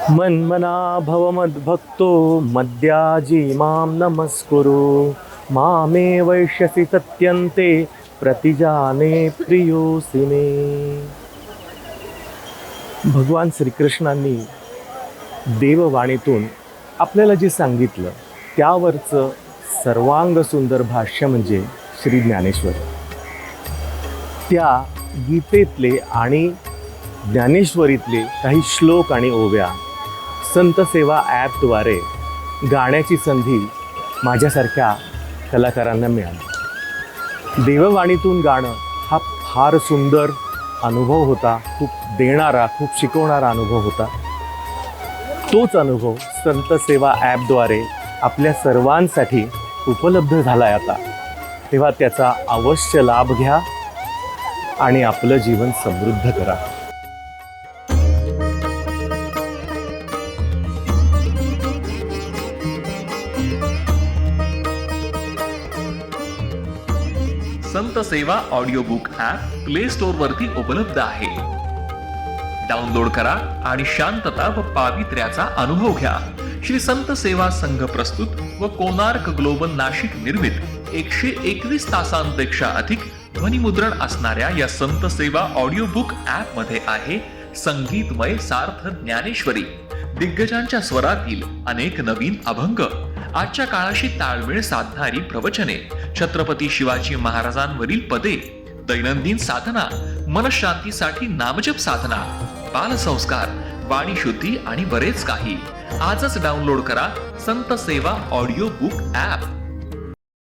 मन्मना भव मद्भक्तो मद्याजी मां नमस्कुरु मामे वैश्यसि सत्यन्ते प्रतिजाने प्रियोसि मे. भगवान श्रीकृष्णांनी देववाणीतून आपल्याला जे सांगितलं त्यावरचं सर्वांग सुंदर भाष्य म्हणजे श्री ज्ञानेश्वर. त्या गीतेतले आणि ज्ञानेश्वरीतले काही श्लोक आणि ओव्या संत सेवा ॲपद्वारे गाण्याची संधी माझ्यासारख्या कलाकारांना मिळाली. देववाणीतून गाणं हा फार सुंदर अनुभव होता, खूप देणारा, खूप शिकवणारा अनुभव होता. तोच अनुभव संत सेवा ॲपद्वारे आपल्या सर्वांसाठी उपलब्ध झाला आहे आता. तेव्हा त्याचा अवश्य लाभ घ्या आणि आपलं जीवन समृद्ध करा. संत सेवा audio book app play store वरती उपलब्ध आहे. डाउनलोड करा आणि शांतता व पावित्र्याचा अनुभव घ्या. श्री संत सेवा संघ प्रस्तुत व कोणार्क ग्लोबल नाशिक निर्मित 121 तासांपेक्षा अधिक ध्वनिमुद्रण असणाऱ्या या संत सेवा ऑडिओ बुक ॲप मध्ये आहे संगीतमय सार्थ ज्ञानेश्वरी, दिग्गजांच्या स्वरातील अनेक नवीन अभंग, आजच्या काळाशी ताळमेळ साधणारी प्रवचने, छत्रपती शिवाजी महाराजांवरील पदे, दैनंदिन साधना, मनशांतीसाठी नामजप साधना, बालसंस्कार, वाणी शुद्धी आणि बरेच काही. आजच डाउनलोड करा संत सेवा ऑडिओ बुक ॲप.